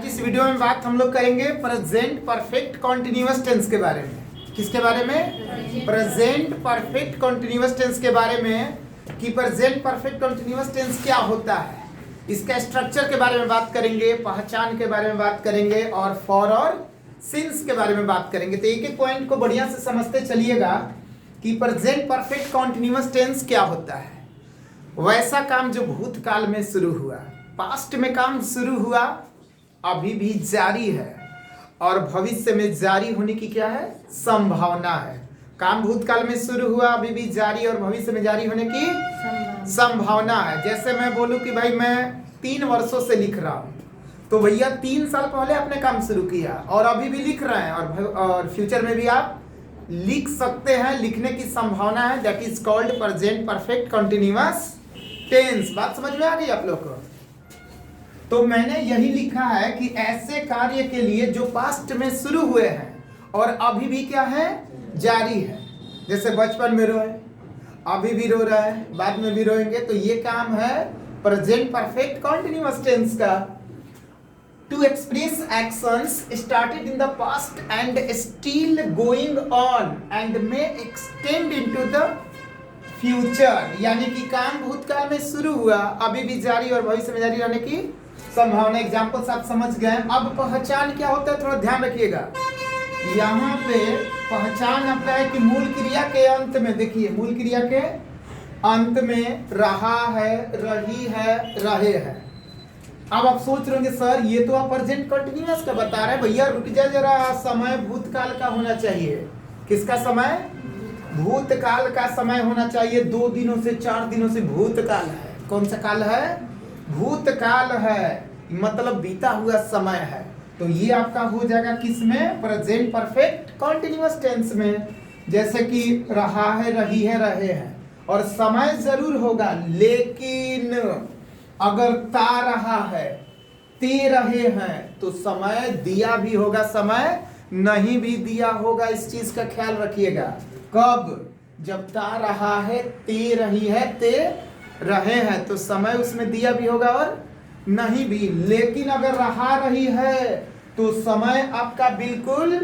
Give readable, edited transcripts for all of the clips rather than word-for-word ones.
इस वीडियो में बात हम लोग करेंगे प्रेजेंट परफेक्ट कॉन्टिन्यूअस टेंस के बारे में। किसके बारे में? प्रेजेंट परफेक्ट कॉन्टिन्यूअस टेंस के बारे में कि प्रेजेंट परफेक्ट कॉन्टिन्यूअस टेंस क्या होता है, इसका स्ट्रक्चर के बारे में बात करेंगे, पहचान के बारे में बात करेंगे और फॉर और सिंस के बारे में बात करेंगे। तो एक एक पॉइंट को बढ़िया से समझते चलिएगा कि प्रेजेंट परफेक्ट कॉन्टिन्यूअस टेंस क्या होता है। वैसा काम जो भूतकाल में शुरू हुआ, पास्ट में काम शुरू हुआ, अभी भी जारी है और भविष्य में जारी होने की क्या है? संभावना है। काम भूतकाल में शुरू हुआ, अभी भी जारी और भविष्य में जारी होने की संभावना है। जैसे मैं बोलूं कि भाई मैं 3 वर्षों से लिख रहा हूं, तो भैया 3 साल पहले आपने काम शुरू किया और अभी भी लिख रहे हैं और फ्यूचर में भी आप लिख सकते हैं। लिखने की संभावना है, that is called present perfect continuous tense. बात समझ में आ गई आप लोग को? तो मैंने यही लिखा है कि ऐसे कार्य के लिए जो पास्ट में शुरू हुए हैं और अभी भी क्या है? जारी है। जैसे बचपन में रोए, अभी भी रो रहा है, बाद में भी रोएंगे, तो ये काम है प्रेजेंट परफेक्ट कॉन्टिन्यूअस टेंस का। To express actions started in the past and still going on and may extend into the future, यानी कि काम भूतकाल में शुरू हुआ, अभी भी जारी और भविष्य में जारी रहने की संभावना। एग्जाम्पल्स आप समझ गए। अब पहचान क्या होता है, थोड़ा ध्यान रखिएगा। यहाँ पे पहचान आपका है कि मूल क्रिया के अंत में, देखिए मूल क्रिया के अंत में रहा है, रही है, रहे हैं। अब आप सोच रहे होंगे सर ये तो आप प्रेजेंट कंटिन्यूअस का बता रहे हैं। भैया रुक जा जरा, समय भूतकाल का होना चाहिए। किसका समय? भूतकाल का समय होना चाहिए। 2 दिनों से 4 दिनों से भूतकाल है। कौन सा काल है? भूतकाल है, मतलब बीता हुआ समय है। तो ये आपका हो जाएगा किसमें? प्रेजेंट परफेक्ट कॉन्टिन्यूअस टेंस में। जैसे कि रहा है, रही है, रहे हैं, और समय जरूर होगा, लेकिन अगर ता रहा है, ते रहे हैं, तो समय दिया भी होगा, समय नहीं भी दिया होगा। इस चीज का ख्याल रखिएगा। कब? जब ता रहा है, ते रही है, ते रहे हैं, तो समय उसमें दिया भी होगा और नहीं भी। लेकिन अगर रहा रही है तो समय आपका बिल्कुल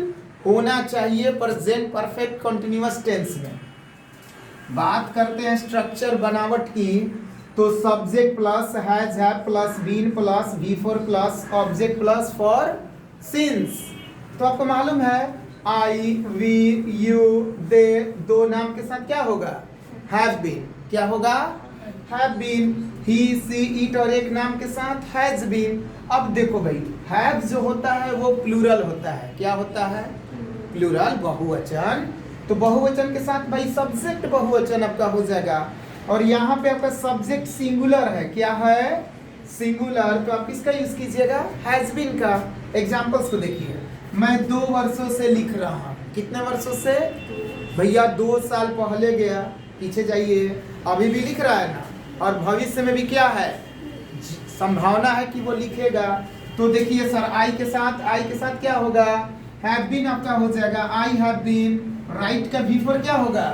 होना चाहिए प्रेजेंट परफेक्ट कॉन्टिन्यूअस टेंस में। बात करते हैं स्ट्रक्चर बनावट की, तो subject plus has have plus been plus V4 plus object plus for since. तो आपको मालूम है आई, वी, यू, दे, 2 नाम के साथ क्या होगा? Have been. क्या होगा? Have been. He, she, it और एक नाम के साथ हैज बीन। अब देखो भाई, हैव जो होता है वो प्लूरल होता है। क्या होता है? प्लूरल, बहुवचन। तो बहुवचन के साथ भाई सब्जेक्ट बहुवचन आपका हो जाएगा। और यहाँ पे आपका सब्जेक्ट सिंगुलर है। क्या है? सिंगुलर। तो आप किसका यूज कीजिएगा? हैज बीन का। एग्जांपल्स को देखिए। मैं 2 वर्षों से लिख रहा हूँ। कितने वर्षों से? भैया 2 साल पहले गया, पीछे जाइए, अभी भी लिख रहा है ना, और भविष्य में भी क्या है? संभावना है कि वो लिखेगा। तो देखिए सर आई के साथ क्या होगा? हैव बीन आपका हो जाएगा आई हैव बीन। राइट का V4 क्या होगा?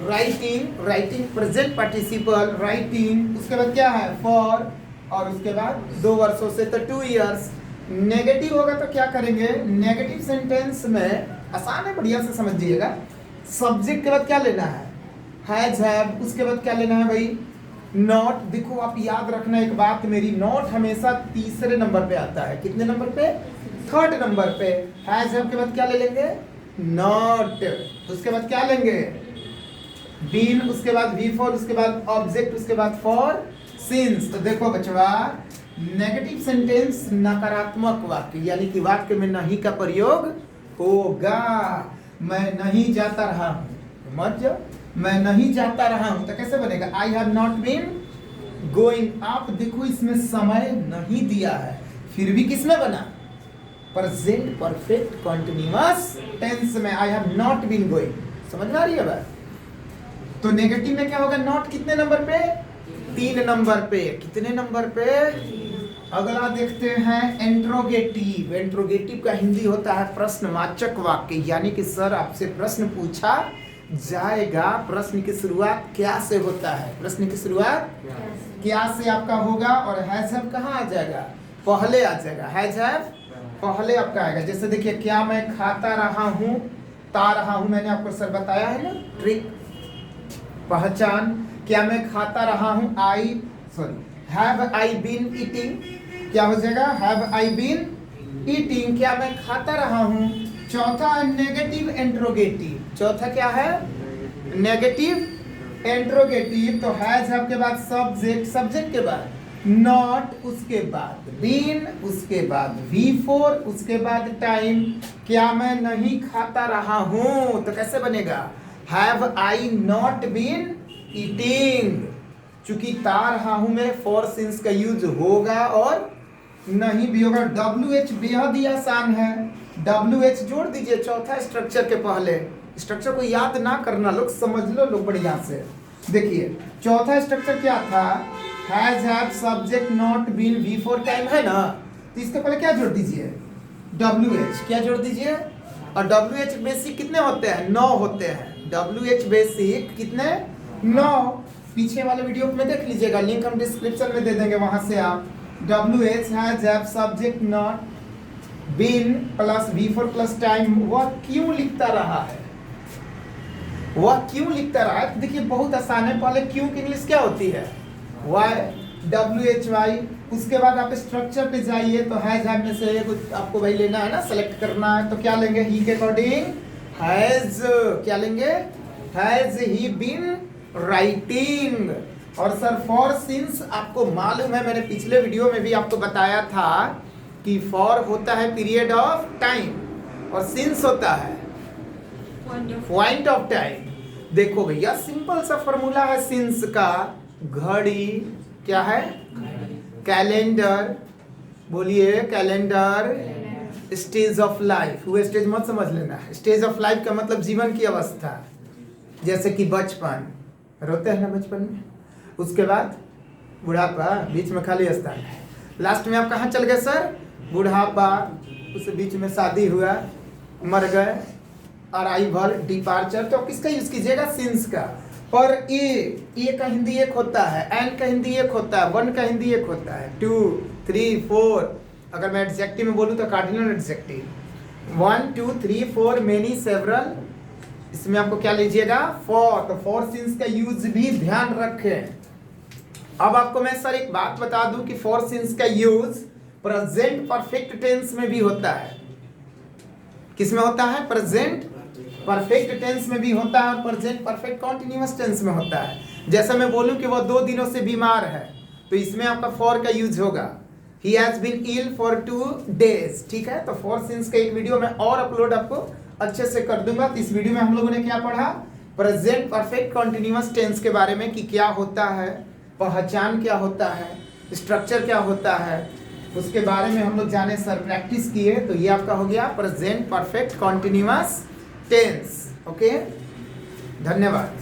Writing. Writing present participle, writing. उसके बाद क्या है? फॉर, और उसके बाद 2 वर्षों से तो 2 इयर्स। नेगेटिव होगा तो क्या करेंगे? नेगेटिव सेंटेंस में आसान है, बढ़िया से समझिएगा। सब्जेक्ट के बाद क्या लेना है? Has have. उसके बाद क्या लेना है भाई? नॉट। देखो आप याद रखना एक बात मेरी, नॉट हमेशा तीसरे नंबर पे आता है। कितने नंबर पे? 3rd नंबर पे। हैज हैव के बाद क्या ले लेंगे? नॉट। उसके बाद क्या लेंगे? बीन। उसके बाद V4, उसके बाद ऑब्जेक्ट, उसके बाद फॉर सिंस। तो देखो बचवा, नेगेटिव सेंटेंस नकारात्मक वाक्य, यानी कि वाक्य में नहीं का प्रयोग होगा। मैं नहीं जाता रहा हूँ, मत जाओ, मैं नहीं जाता रहा हूँ, तो कैसे बनेगा? I have not been going. आप देखो इसमें समय नहीं दिया है, फिर भी किसमें बना? प्रेजेंट परफेक्ट कॉन्टिन्यूअस टेंस में। I have not been going. समझ में आ रही है बात? तो नेगेटिव में क्या होगा? नॉट कितने नंबर पे? 3 नंबर पे। कितने नंबर पे? अगला देखते हैं इंट्रोगेटिव। इंट्रोगेटिव का हिंदी होता है प्रश्नवाचक वाक्य, यानी कि सर आपसे प्रश्न पूछा जाएगा। प्रश्न की शुरुआत क्या से होता है? प्रश्न की शुरुआत क्या से आपका होगा, और हैज हैव कहाँ आ जाएगा? पहले आ जाएगा, हैज हैव पहले आपका आएगा। जैसे देखिए, क्या मैं खाता रहा हूँ, ता रहा हूँ, मैंने आपको सर बताया है ना ट्रिक, पहचान। क्या मैं खाता रहा हूँ, हैव आई बीन ईटिंग, क्या हो जाएगा, हैव आई बीन ईटिंग, क्या मैं खाता रहा हूँ। चौथा नेगेटिव इंट्रोगेटिव, चौथा क्या है, नेगेटिव इंट्रोगेटिव। तो हैज हैव के बाद सब्जेक्ट, सब्जेक्ट के बाद नॉट, उसके बाद बीन, उसके बाद V4, उसके बाद टाइम। क्या मैं नहीं खाता रहा हूं, तो कैसे बनेगा, have I not been eating. चूंकि ता रहा हूं में फॉर सिंस का यूज होगा और नहीं भी होगा। WH बेहद ही आसान है, WH जोड़ दीजिए चौथा स्ट्रक्चर के पहले। स्ट्रक्चर को याद ना करना, लोग समझ लो लोग बढ़िया से। देखिए चौथा स्ट्रक्चर क्या था, has have subject not been V4 time है ना, तो इसके पहले क्या जोड़ दीजिए, WH, क्या जोड़ दीजिए। और WH बेसिक कितने होते हैं, 9 होते हैं। WH बेसिक कितने, 9। पीछे वाले वीडियो में देख लीजिएगा, लिंक हम डिस्क्रिप्शन में दे देंगे, वहां से आप WH has have subject not been plus V4 plus time. वह क्यों लिखता रहा है, वह क्यों लिखता रहा है, तो देखिए बहुत आसान है। पहले क्यों की इंग्लिश क्या होती है, वाई, WHY। उसके बाद आप स्ट्रक्चर पे जाइए, तो हैज हैव में से कुछ आपको भाई लेना है ना, सेलेक्ट करना है, तो क्या लेंगे, ही के अकॉर्डिंग हैज, क्या लेंगे, हैज ही बीन राइटिंग। और सर फॉर सिंस आपको मालूम है, मैंने पिछले वीडियो में भी आपको बताया था कि फॉर होता है पीरियड ऑफ टाइम और सिंस होता है पॉइंट ऑफ टाइम। देखो भैया सिंपल सा फॉर्मूला है सिंस का, घड़ी, क्या है, कैलेंडर, बोलिए कैलेंडर, स्टेज ऑफ लाइफ। वो स्टेज मत समझ लेना, स्टेज ऑफ लाइफ का मतलब जीवन की अवस्था, जैसे कि बचपन, रोते हैं ना बचपन में, उसके बाद बुढ़ापा, बीच में खाली स्थान है, लास्ट में आप कहाँ चल गए सर, बुढ़ापा, उस बीच में शादी हुआ, मर गए, अराइवल, डिपार्चर। तो किसका यूज कीजिएगा, सिंस का। और ए का हिंदी एक होता है, एन का हिंदी एक होता है, वन का हिंदी एक होता है, 2, 3, 4। अगर मैं एडजेक्टिव में बोलूँ तो कार्डिनल एडजेक्टिव, 1, 2, 3, 4, मेनी, सेवरल। इसमें आपको क्या लीजिएगा, फॉर। तो फॉर सिंस का यूज भी ध्यान रखें। अब आपको मैं सर एक बात बता दूं कि फॉर सिंस का यूज प्रेजेंट परफेक्ट टेंस में भी होता है। किस में होता है, प्रेजेंट परफेक्ट टेंस में भी होता है, प्रेजेंट परफेक्ट कॉन्टिन्यूअस टेंस में होता है। जैसे मैं बोलूं कि वो 2 दिनों से बीमार है, तो इसमें आपका फॉर का यूज होगा, he has been ill for 2 days। ठीक है, तो फॉर सिंस का एक वीडियो में और अपलोड आपको अच्छे से कर दूंगा। तो इस वीडियो में हम लोगों ने क्या पढ़ा, प्रेजेंट परफेक्ट कॉन्टिन्यूअस टेंस के बारे में कि क्या होता है, पहचान क्या होता है, स्ट्रक्चर क्या होता है, उसके बारे में हम लोग जाने सर, प्रैक्टिस किए। तो ये आपका हो गया present perfect continuous tense. Okay, धन्यवाद।